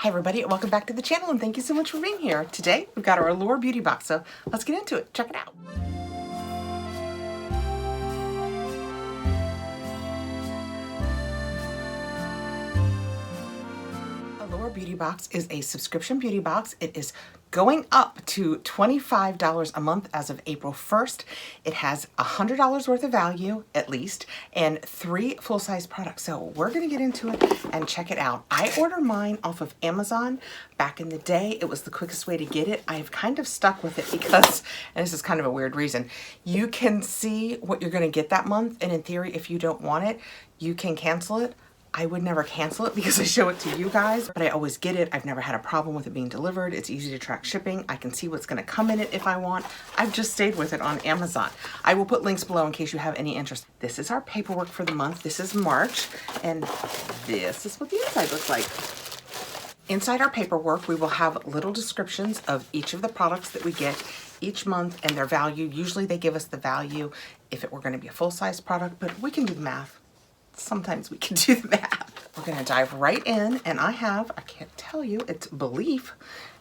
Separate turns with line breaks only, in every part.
Hi everybody, welcome back to the channel and thank you so much for being here. Today we've got our Allure beauty box, so let's get into it. Check it out. Allure Beauty Box is a subscription beauty box. It is going up to $25 a month as of April 1st. It has $100 worth of value, at least, and 3 full-size products. So we're gonna get into it and check it out. I ordered mine off of Amazon. Back in the day, it was the quickest way to get it. I've kind of stuck with it because, and this is kind of a weird reason, you can see what you're gonna get that month, and in theory, if you don't want it, you can cancel it. I would never cancel it because I show it to you guys, but I always get it. I've never had a problem with it being delivered. It's easy to track shipping. I can see what's gonna come in it if I want. I've just stayed with it on Amazon. I will put links below in case you have any interest. This is our paperwork for the month. This is March, and this is what the inside looks like. Inside our paperwork, we will have little descriptions of each of the products that we get each month and their value. Usually they give us the value if it were gonna be a full-size product, but we can do the math. Sometimes we can do the math. We're gonna dive right in, and I can't tell you, it's Belief.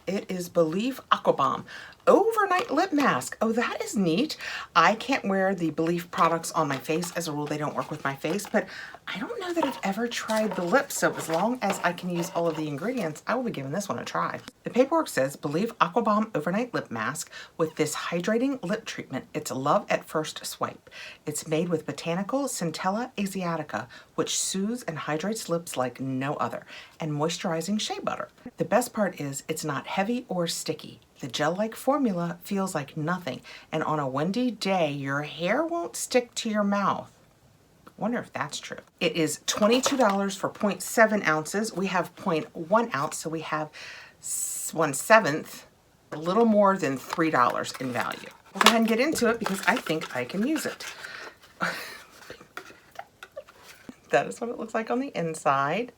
It is Belief Aqua Bomb Overnight Lip Mask. Oh, that is neat. I can't wear the Belief products on my face. As a rule, they don't work with my face, but I don't know that I've ever tried the lips, so as long as I can use all of the ingredients, I will be giving this one a try. The paperwork says Belief Aqua Bomb Overnight Lip Mask with this hydrating lip treatment. It's love at first swipe. It's made with botanical Centella asiatica, which soothes and hydrates lips like no other, and moisturizing shea butter. The best part is it's not heavy or sticky. The gel-like formula feels like nothing, and on a windy day, your hair won't stick to your mouth. Wonder if that's true. It is $22 for 0.7 ounces. We have 0.1 ounce, so we have 1/7, a little more than $3 in value. We'll go ahead and get into it because I think I can use it. That is what it looks like on the inside.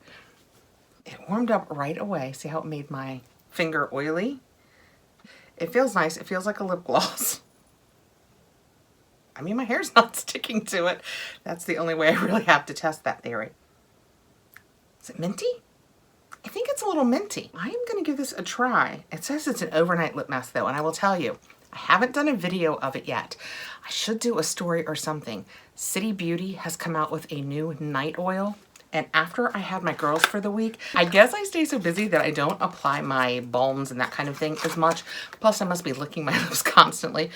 It warmed up right away. See how it made my finger oily? It feels nice. It feels like a lip gloss. I mean, my hair's not sticking to it. That's the only way I really have to test that theory. Is it minty? I think it's a little minty. I am going to give this a try. It says it's an overnight lip mask though, and I will tell you, I haven't done a video of it yet. I should do a story or something. City Beauty has come out with a new night oil. And after I had my girls for the week, I guess I stay so busy that I don't apply my balms and that kind of thing as much. Plus I must be licking my lips constantly.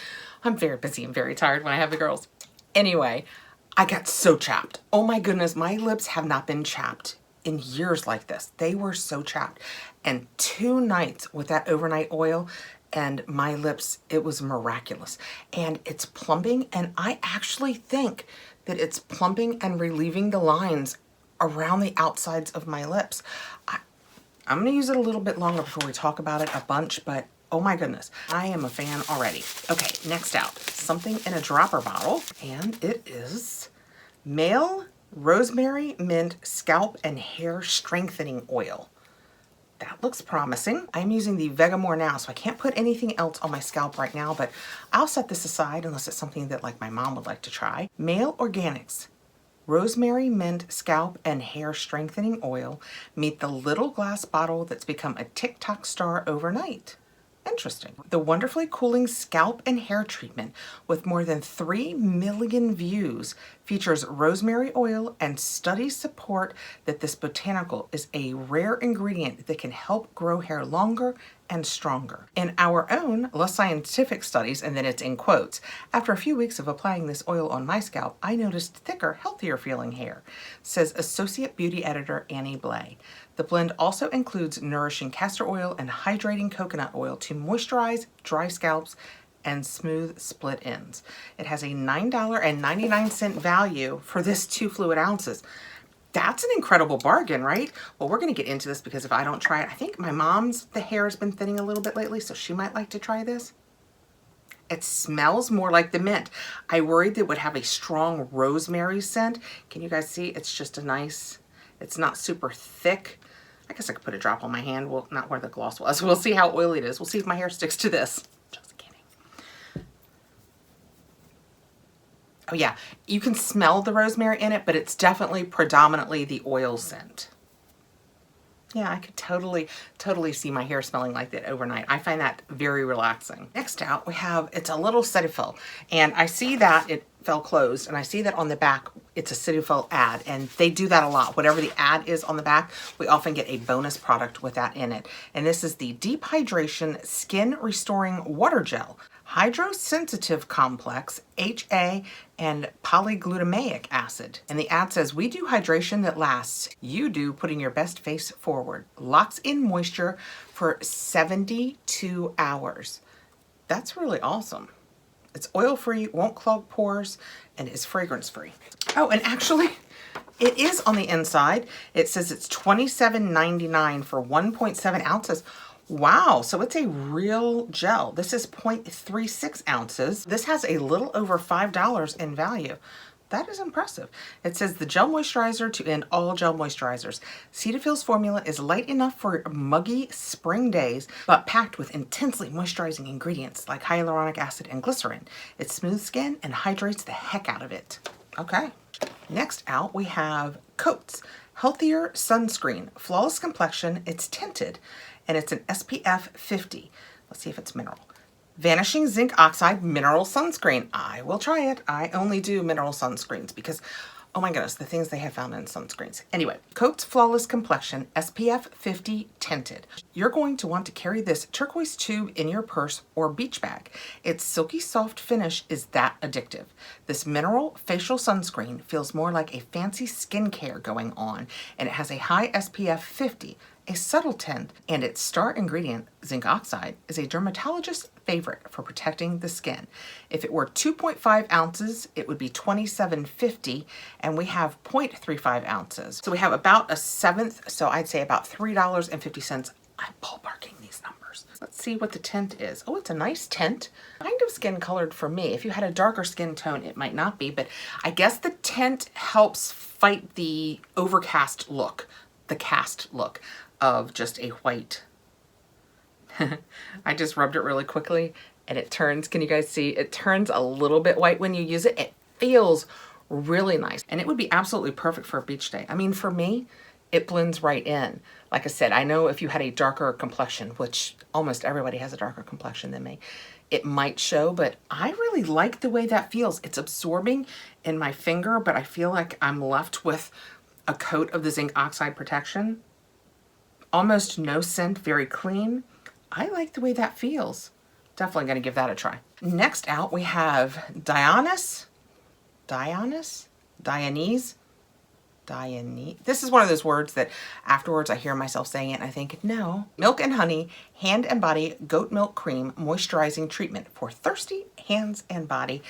I'm very busy and very tired when I have the girls. Anyway, I got so chapped. Oh my goodness, my lips have not been chapped in years like this. They were so chapped. And 2 nights with that overnight oil and my lips, it was miraculous. And it's plumping, and I actually think that it's plumping and relieving the lines around the outsides of my lips. I'm gonna use it a little bit longer before we talk about it a bunch, but oh my goodness, I am a fan already. Okay, next out, something in a dropper bottle, and it is Male Rosemary Mint Scalp and Hair Strengthening Oil. That looks promising. I'm using the Vegamore now, so I can't put anything else on my scalp right now, but I'll set this aside unless it's something that like my mom would like to try. Male Organics Rosemary Mint Scalp and Hair Strengthening Oil. Meet the little glass bottle that's become a TikTok star overnight. Interesting. The wonderfully cooling scalp and hair treatment with more than 3 million views features rosemary oil, and studies support that this botanical is a rare ingredient that can help grow hair longer and stronger. In our own less scientific studies, and then it's in quotes, after a few weeks of applying this oil on my scalp, I noticed thicker, healthier feeling hair, says Associate Beauty Editor Annie Blay. The blend also includes nourishing castor oil and hydrating coconut oil to moisturize dry scalps and smooth split ends. It has a $9.99 value for this 2 fluid ounces. That's an incredible bargain, right? Well, we're gonna get into this because if I don't try it, I think my mom's, the hair has been thinning a little bit lately, so she might like to try this. It smells more like the mint. I worried that it would have a strong rosemary scent. Can you guys see? It's just a nice, it's not super thick. I guess I could put a drop on my hand. Well, not where the gloss was. We'll see how oily it is. We'll see if my hair sticks to this. Just kidding. Oh yeah, you can smell the rosemary in it, but it's definitely predominantly the oil scent. Yeah, I could totally see my hair smelling like that overnight. I find that very relaxing. Next out, we have, it's a little Cetaphil. And I see that it fell closed, and I see that on the back, it's a Cetaphil ad, and they do that a lot. Whatever the ad is on the back, we often get a bonus product with that in it. And this is the Deep Hydration Skin Restoring Water Gel. Hydrosensitive complex, HA, and polyglutamic acid. And the ad says, we do hydration that lasts. You do putting your best face forward. Locks in moisture for 72 hours. That's really awesome. It's oil-free, won't clog pores, and is fragrance-free. Oh, and actually, it is on the inside. It says it's $27.99 for 1.7 ounces. Wow, so it's a real gel. This is 0.36 ounces. This has a little over $5 in value. That is impressive. It says the gel moisturizer to end all gel moisturizers. Cetaphil's formula is light enough for muggy spring days, but packed with intensely moisturizing ingredients like hyaluronic acid and glycerin. It smooths skin and hydrates the heck out of it. Okay. Next out, we have Coats Healthier Sunscreen. Flawless complexion. It's tinted, and it's an SPF 50. Let's see if it's mineral. Vanishing Zinc Oxide Mineral Sunscreen. I will try it. I only do mineral sunscreens because, oh my goodness, the things they have found in sunscreens. Anyway, Coats Flawless Complexion SPF 50 Tinted. You're going to want to carry this turquoise tube in your purse or beach bag. Its silky soft finish is that addictive. This mineral facial sunscreen feels more like a fancy skincare going on, and it has a high SPF 50, a subtle tint, and its star ingredient, zinc oxide, is a dermatologist's favorite for protecting the skin. If it were 2.5 ounces, it would be $27.50, and we have 0.35 ounces. So we have about a seventh, so I'd say about $3.50. I'm ballparking these numbers. Let's see what the tint is. Oh, it's a nice tint. Kind of skin colored for me. If you had a darker skin tone, it might not be, but I guess the tint helps fight the overcast look, the cast look of just a white. I just rubbed it really quickly and it turns, can you guys see? It turns a little bit white when you use it. It feels really nice, and it would be absolutely perfect for a beach day. I mean, for me, it blends right in. Like I said, I know if you had a darker complexion, which almost everybody has a darker complexion than me, it might show, but I really like the way that feels. It's absorbing in my finger, but I feel like I'm left with a coat of the zinc oxide protection. Almost no scent, very clean. I like the way that feels. Definitely gonna give that a try. Next out, we have Dianese. This is one of those words that afterwards I hear myself saying it and I think, no. Milk and Honey Hand and Body Goat Milk Cream Moisturizing Treatment for Thirsty Hands and Body.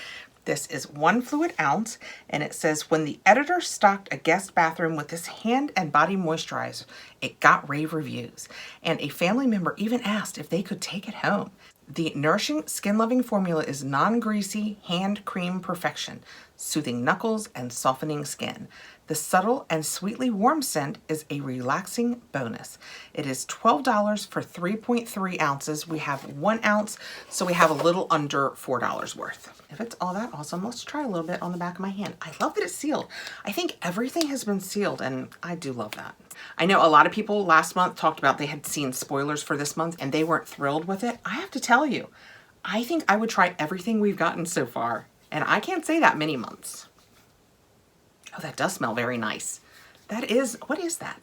This is 1 fluid ounce, and it says, when the editor stocked a guest bathroom with this hand and body moisturizer, it got rave reviews. And a family member even asked if they could take it home. The nourishing, skin-loving formula is non-greasy hand cream perfection, soothing knuckles and softening skin. The subtle and sweetly warm scent is a relaxing bonus. It is $12 for 3.3 ounces. We have 1 ounce, so we have a little under $4 worth. If it's all that awesome, let's try a little bit on the back of my hand. I love that it's sealed. I think everything has been sealed, and I do love that. I know a lot of people last month talked about they had seen spoilers for this month and they weren't thrilled with it. I have to tell you, I think I would try everything we've gotten so far, and I can't say that many months. Oh, that does smell very nice. That is, what is that?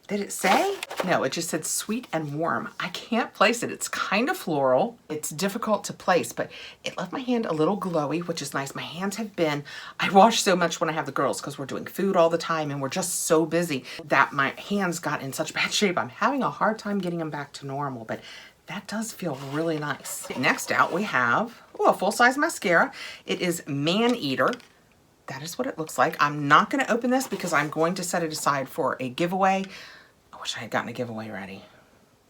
Did it say? No, it just said sweet and warm. I can't place it. It's kind of floral. It's difficult to place, but it left my hand a little glowy, which is nice. My hands have been, I wash so much when I have the girls because we're doing food all the time and we're just so busy that my hands got in such bad shape. I'm having a hard time getting them back to normal, but that does feel really nice. Next out, we have a full-size mascara. It is Man Eater. That is what it looks like. I'm not going to open this because I'm going to set it aside for a giveaway. I wish I had gotten a giveaway ready.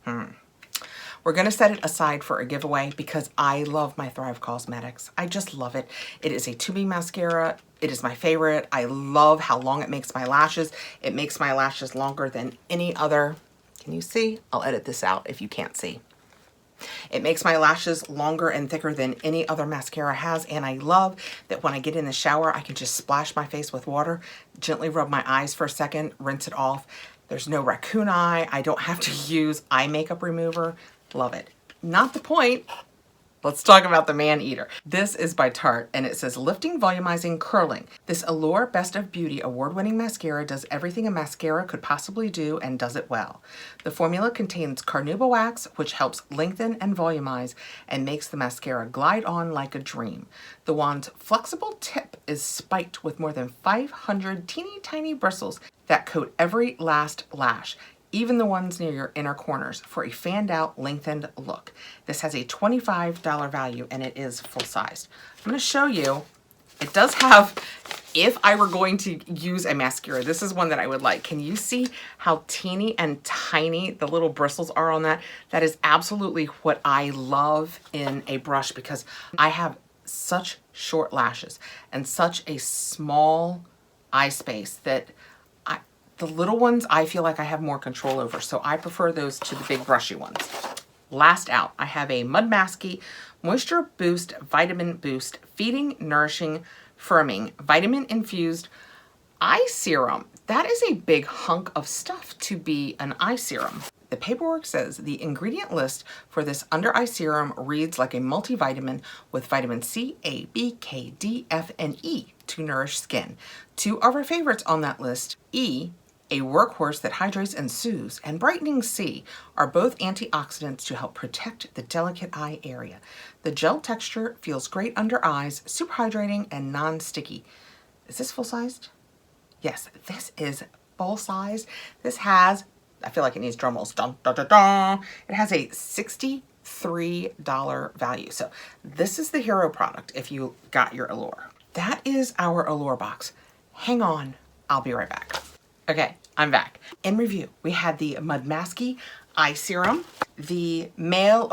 We're going to set it aside for a giveaway because I love my Thrive Cosmetics. I just love it. It is a tubing mascara. It is my favorite. I love how long it makes my lashes. It makes my lashes longer than any other. Can you see? I'll edit this out if you can't see. It makes my lashes longer and thicker than any other mascara has, and I love that when I get in the shower, I can just splash my face with water, gently rub my eyes for a second, rinse it off. There's no raccoon eye. I don't have to use eye makeup remover. Love it. Not the point. Let's talk about the Man Eater. This is by Tarte, and it says lifting, volumizing, curling. This Allure Best of Beauty award-winning mascara does everything a mascara could possibly do and does it well. The formula contains carnauba wax, which helps lengthen and volumize and makes the mascara glide on like a dream. The wand's flexible tip is spiked with more than 500 teeny tiny bristles that coat every last lash, even the ones near your inner corners, for a fanned out, lengthened look. This has a $25 value and it is full sized. I'm gonna show you, it does have, if I were going to use a mascara, this is one that I would like. Can you see how teeny and tiny the little bristles are on that? That is absolutely what I love in a brush, because I have such short lashes and such a small eye space that the little ones I feel like I have more control over, so I prefer those to the big brushy ones. Last out, I have a Mud Masky Moisture Boost Vitamin Boost Feeding, Nourishing, Firming, Vitamin Infused Eye Serum. That is a big hunk of stuff to be an eye serum. The paperwork says the ingredient list for this under eye serum reads like a multivitamin with vitamin C, A, B, K, D, F, and E to nourish skin. Two of our favorites on that list, E, a workhorse that hydrates and soothes, and brightening C are both antioxidants to help protect the delicate eye area. The gel texture feels great under eyes, super hydrating and non-sticky. Is this full-sized? Yes, this is full-sized. This has, I feel like it needs drum rolls. Dun, dun, dun, dun. It has a $63 value. So this is the hero product if you got your Allure. That is our Allure box. Hang on, I'll be right back. Okay, I'm back. In review, we had the Mud Masky Eye Serum, the Male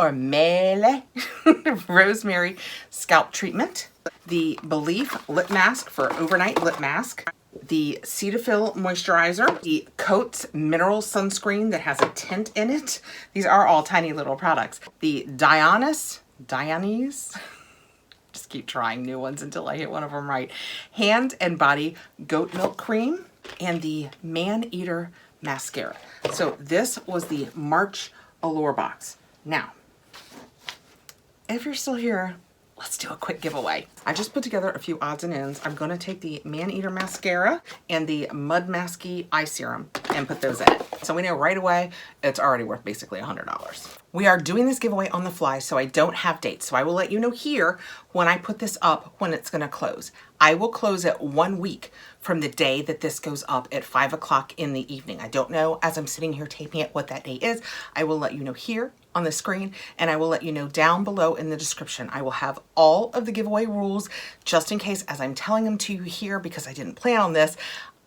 Rosemary Scalp Treatment, the Belief Lip Mask for Overnight Lip Mask, the Cetaphil Moisturizer, the Coats Mineral Sunscreen that has a tint in it. These are all tiny little products. The Dionysus, just keep trying new ones until I hit one of them right, Hand and Body Goat Milk Cream, and the Man Eater Mascara. So this was the March Allure box. Now, if you're still here, let's do a quick giveaway. I just put together a few odds and ends. I'm gonna take the Man Eater Mascara and the Mud Masky Eye Serum and put those in it. So we know right away, it's already worth basically $100. We are doing this giveaway on the fly, so I don't have dates. So I will let you know here when I put this up when it's gonna close. I will close it 1 week from the day that this goes up at 5 o'clock in the evening. I don't know as I'm sitting here taping it what that day is. I will let you know here on the screen, and I will let you know down below in the description. I will have all of the giveaway rules just in case, as I'm telling them to you here, because I didn't plan on this,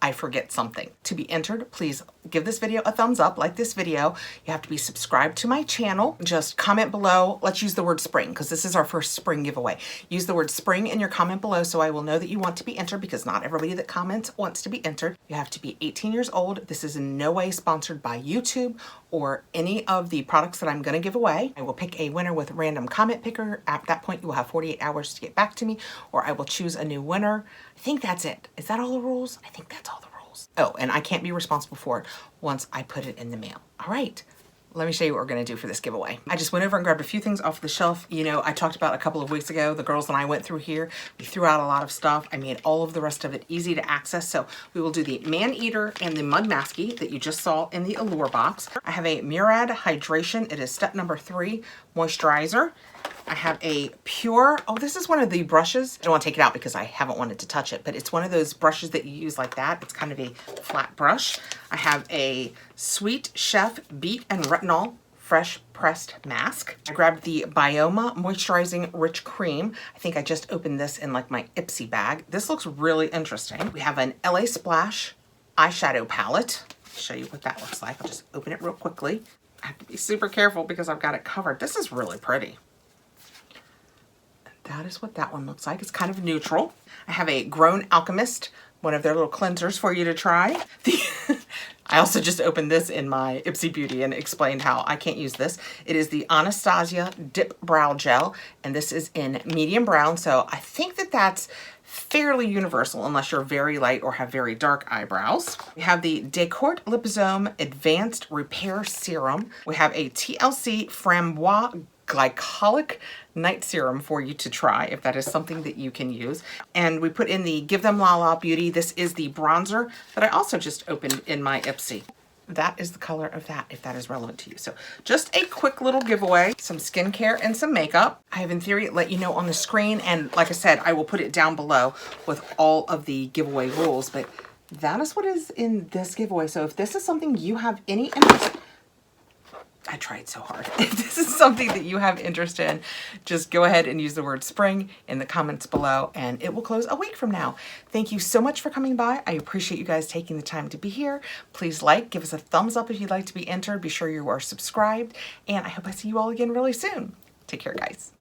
I forget something. To be entered, please give this video a thumbs up, like this video. You have to be subscribed to my channel. Just comment below. Let's use the word spring, because this is our first spring giveaway. Use the word spring in your comment below so I will know that you want to be entered, because not everybody that comments wants to be entered. You have to be 18 years old. This is in no way sponsored by YouTube or any of the products that I'm gonna give away. I will pick a winner with random comment picker. At that point, you will have 48 hours to get back to me, or I will choose a new winner. I think that's it. Is that all the rules? I think that's all the rules. Oh, and I can't be responsible for it once I put it in the mail. All right. Let me show you what we're gonna do for this giveaway. I just went over and grabbed a few things off the shelf. You know, I talked about a couple of weeks ago, the girls and I went through here. We threw out a lot of stuff. I made all of the rest of it easy to access. So we will do the Man Eater and the Mud Masky that you just saw in the Allure box. I have a Murad Hydration. It is step number 3 moisturizer. I have a Pure, oh, this is one of the brushes. I don't want to take it out because I haven't wanted to touch it, but it's one of those brushes that you use like that. It's kind of a flat brush. I have a Sweet Chef Beet and Retinol Fresh Pressed Mask. I grabbed the Bioma Moisturizing Rich Cream. I think I just opened this in like my Ipsy bag. This looks really interesting. We have an LA Splash eyeshadow palette. I'll show you what that looks like. I'll just open it real quickly. I have to be super careful because I've got it covered. This is really pretty. That is what that one looks like. It's kind of neutral. I have a Grown Alchemist, one of their little cleansers for you to try. I also just opened this in my Ipsy Beauty and explained how I can't use this. It is the Anastasia Dip Brow Gel, and this is in medium brown, so I think that that's fairly universal unless you're very light or have very dark eyebrows. We have the Decourt Liposome Advanced Repair Serum. We have a TLC Framboise Glycolic Night Serum for you to try if that is something that you can use. And we put in the Give Them La La Beauty. This is the bronzer that I also just opened in my Ipsy. That is the color of that, if that is relevant to you. So just a quick little giveaway, some skincare and some makeup. I have in theory let you know on the screen, and like I said, I will put it down below with all of the giveaway rules, but that is what is in this giveaway. So if this is something you have any interest, I tried so hard. If this is something that you have interest in, just go ahead and use the word spring in the comments below, and it will close a week from now. Thank you so much for coming by. I appreciate you guys taking the time to be here. Please like, give us a thumbs up if you'd like to be entered. Be sure you are subscribed, and I hope I see you all again really soon. Take care, guys.